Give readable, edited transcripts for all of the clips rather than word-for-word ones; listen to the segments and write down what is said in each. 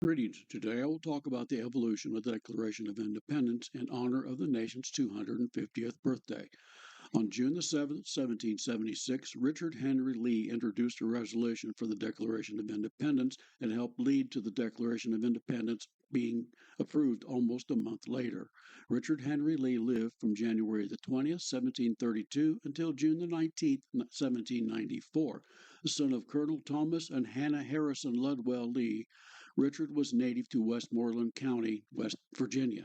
Greetings. Today I will talk about the evolution of the Declaration of Independence in honor of the nation's 250th birthday. On June the 7th, 1776, Richard Henry Lee introduced a resolution for the Declaration of Independence that helped lead to the Declaration of Independence being approved almost a month later. Richard Henry Lee lived from January the 20th, 1732 until June the 19th, 1794. The son of Colonel Thomas and Hannah Harrison Ludwell Lee, Richard was native to Westmoreland County, West Virginia.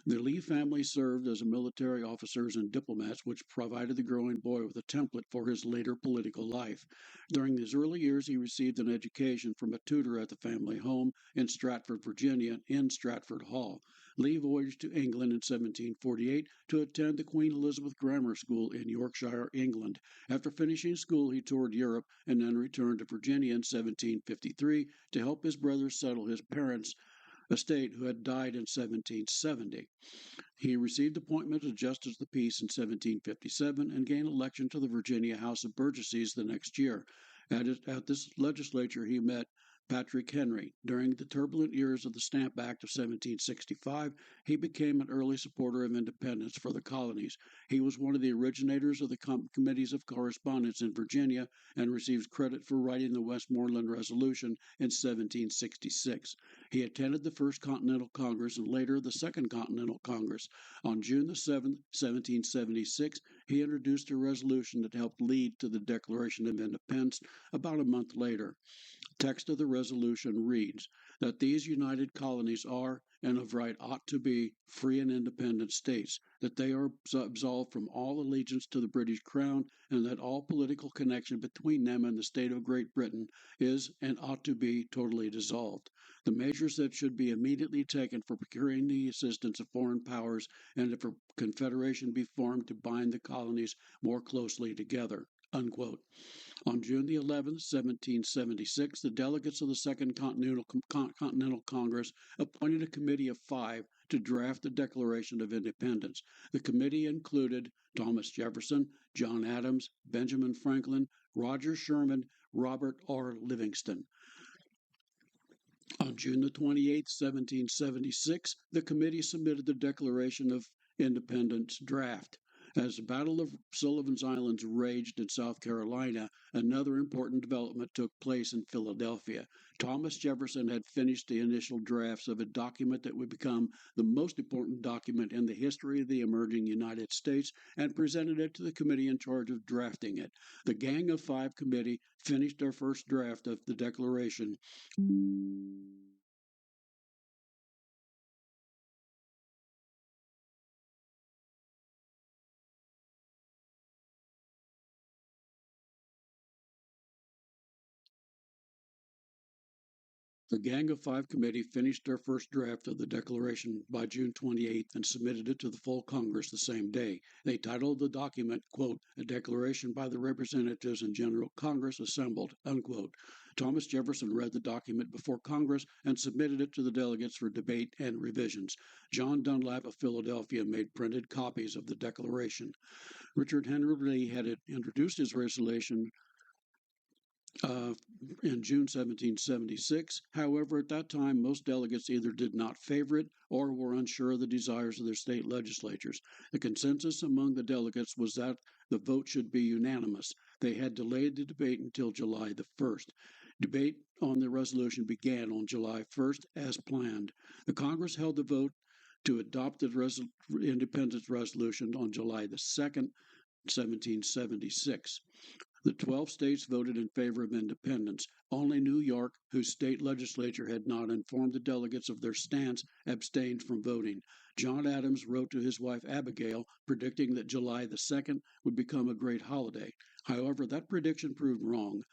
The Lee family served as military officers and diplomats, which provided the growing boy with a template for his later political life. During his early years, he received an education from a tutor at the family home in Stratford, Virginia, in Stratford Hall. Lee voyaged to England in 1748 to attend the Queen Elizabeth Grammar School in Yorkshire, England. After finishing school, he toured Europe and then returned to Virginia in 1753 to help his brother settle his parents' estate, who had died in 1770. He received appointment as Justice of the Peace in 1757 and gained election to the Virginia House of Burgesses the next year. At this legislature, he met Patrick Henry. During the turbulent years of the Stamp Act of 1765, he became an early supporter of independence for the colonies. He was one of the originators of the Committees of Correspondence in Virginia and receives credit for writing the Westmoreland Resolution in 1766. He attended the First Continental Congress and later the Second Continental Congress. On June the 7th, 1776, he introduced a resolution that helped lead to the Declaration of Independence about a month later. Text of the resolution reads that these united colonies are and of right ought to be free and independent states, that they are absolved from all allegiance to the British Crown, and that all political connection between them and the state of Great Britain is and ought to be totally dissolved. The measures that should be immediately taken for procuring the assistance of foreign powers and if a confederation be formed to bind the colonies more closely together. Unquote. On June the 11th, 1776, the delegates of the Second Continental Congress appointed a committee of 5 to draft the Declaration of Independence. The committee included Thomas Jefferson, John Adams, Benjamin Franklin, Roger Sherman, Robert R. Livingston. On June the 28th, 1776, the committee submitted the Declaration of Independence draft. As the Battle of Sullivan's Islands raged in South Carolina, another important development took place in Philadelphia. Thomas Jefferson had finished the initial drafts of a document that would become the most important document in the history of the emerging United States and presented it to the committee in charge of drafting it. The Gang of Five committee finished their first draft of the Declaration. The Gang of Five committee finished their first draft of the Declaration by June 28th and submitted it to the full Congress the same day. They titled the document, quote, "A Declaration by the Representatives and General Congress Assembled," unquote. Thomas Jefferson read the document before Congress and submitted it to the delegates for debate and revisions. John Dunlap of Philadelphia made printed copies of the Declaration. Richard Henry Lee had introduced his resolution in June 1776. However, at that time, most delegates either did not favor it or were unsure of the desires of their state legislatures. The consensus among the delegates was that the vote should be unanimous. They had delayed the debate until July the 1st. Debate on the resolution began on July 1st as planned. The Congress held the vote to adopt the independence resolution on July the 2nd, 1776. The 12 states voted in favor of independence. Only New York, whose state legislature had not informed the delegates of their stance, abstained from voting. John Adams wrote to his wife Abigail, predicting that July the 2nd would become a great holiday. However, that prediction proved wrong.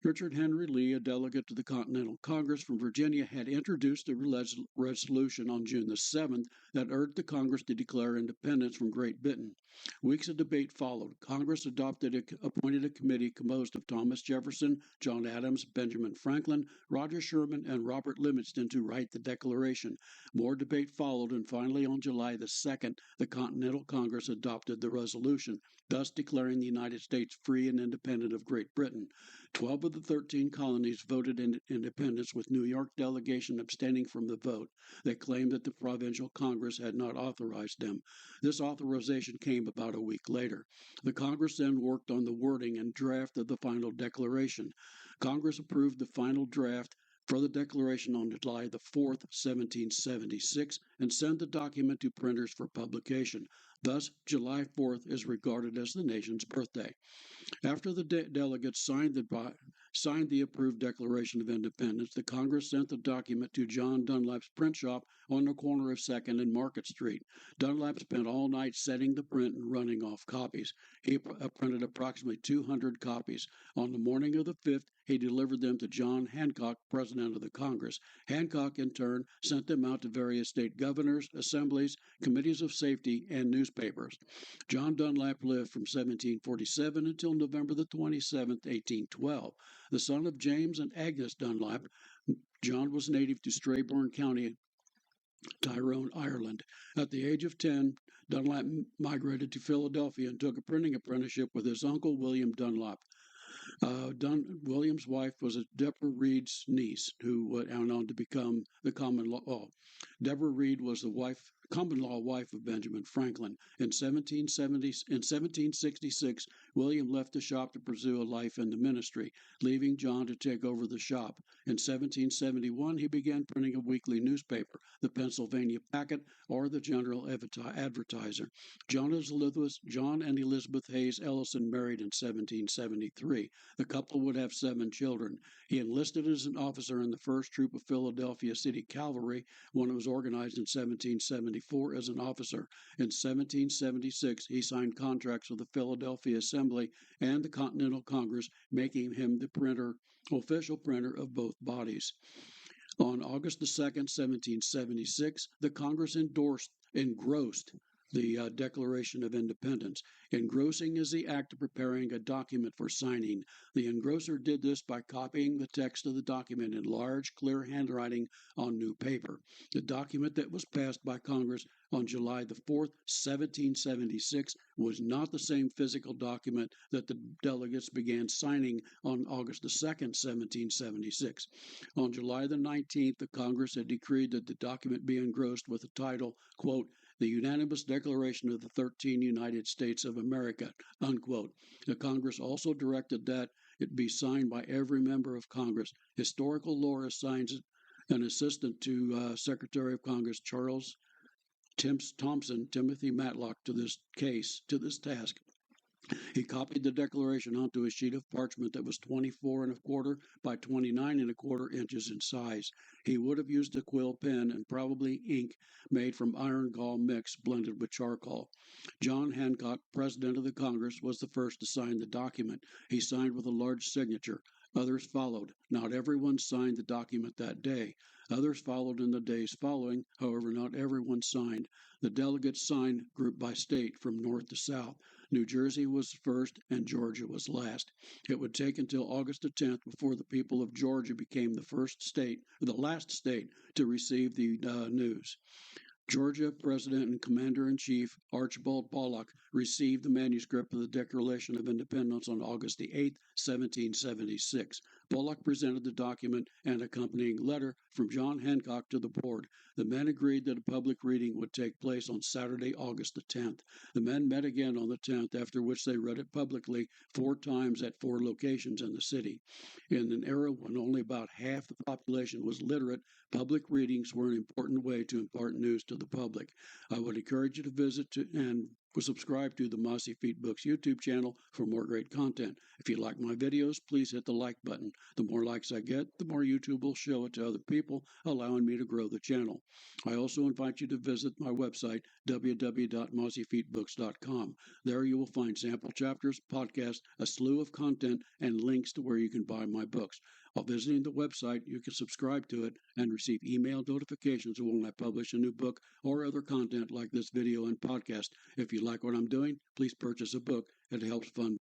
Richard Henry Lee, a delegate to the Continental Congress from Virginia, had introduced a resolution on June the 7th that urged the Congress to declare independence from Great Britain. Weeks of debate followed. Congress appointed a committee composed of Thomas Jefferson, John Adams, Benjamin Franklin, Roger Sherman, and Robert Livingston to write the Declaration. More debate followed, and finally on July the 2nd, the Continental Congress adopted the resolution, thus declaring the United States free and independent of Great Britain. 12 of the 13 colonies voted in independence, with New York delegation abstaining from the vote. They claimed that the provincial Congress had not authorized them. This authorization came about a week later. The Congress then worked on the wording and draft of the final declaration. Congress approved the final draft for the declaration on July the 4th, 1776, and sent the document to printers for publication. Thus, July 4th is regarded as the nation's birthday. After the delegates signed the approved Declaration of Independence, the Congress sent the document to John Dunlap's print shop on the corner of 2nd and Market Street. Dunlap spent all night setting the print and running off copies. He printed approximately 200 copies. On the morning of the 5th, he delivered them to John Hancock, President of the Congress. Hancock, in turn, sent them out to various state governors, assemblies, committees of safety, and newspapers. John Dunlap lived from 1747 until November the 27th, 1812. The son of James and Agnes Dunlap, John was native to Strabane County, Tyrone, Ireland. At the age of 10, Dunlap migrated to Philadelphia and took a printing apprenticeship with his uncle, William Dunlap. William's wife was Deborah Reed's niece, who went on to become the common law. Deborah Reed was the common law wife of Benjamin Franklin. In 1766, William left the shop to pursue a life in the ministry, leaving John to take over the shop. In 1771, he began printing a weekly newspaper, the Pennsylvania Packet, or the General Advertiser. John and Elizabeth Hayes Ellison married in 1773. The couple would have 7 children. He enlisted as an officer in the 1st Troop of Philadelphia City Cavalry when it was organized in 1774 as an officer. In 1776, he signed contracts with the Philadelphia Assembly and the Continental Congress, making him the official printer of both bodies. On August the 2nd, 1776, the Congress engrossed the Declaration of Independence. Engrossing is the act of preparing a document for signing. The engrosser did this by copying the text of the document in large, clear handwriting on new paper. The document that was passed by Congress on July the 4th, 1776, was not the same physical document that the delegates began signing on August the 2nd, 1776. On July the 19th, the Congress had decreed that the document be engrossed with the title, quote, "The Unanimous Declaration of the 13 United States of America," unquote. The Congress also directed that it be signed by every member of Congress. Historical lore assigns an assistant to Secretary of Congress Charles Timothy Matlock to this task. He copied the declaration onto a sheet of parchment that was 24 1/4 by 29 1/4 inches in size. He would have used a quill pen and probably ink made from iron gall mix blended with charcoal. John Hancock, President of the Congress, was the first to sign the document. He signed with a large signature. Others followed. Not everyone signed the document that day. Others followed in the days following. However, not everyone signed. The delegates signed group by state from north to south. New Jersey was first and Georgia was last. It would take until August the 10th before the people of Georgia became the last state to receive the news. Georgia President and Commander-in-Chief Archibald Pollock received the manuscript of the Declaration of Independence on August the 8th, 1776. Pollock presented the document and accompanying letter from John Hancock to the board. The men agreed that a public reading would take place on Saturday, August the 10th. The men met again on the 10th, after which they read it publicly 4 times at 4 locations in the city. In an era when only about half the population was literate, public readings were an important way to impart news to the public. I would encourage you to visit and subscribe to the Mossy Feet Books YouTube channel for more great content. If you like my videos, please hit the like button. The more likes I get, the more YouTube will show it to other people, allowing me to grow the channel. I also invite you to visit my website, www.mossyfeetbooks.com. There you will find sample chapters, podcasts, a slew of content, and links to where you can buy my books. While visiting the website, you can subscribe to it and receive email notifications when I publish a new book or other content like this video and podcast. If you like what I'm doing, please purchase a book. It helps fund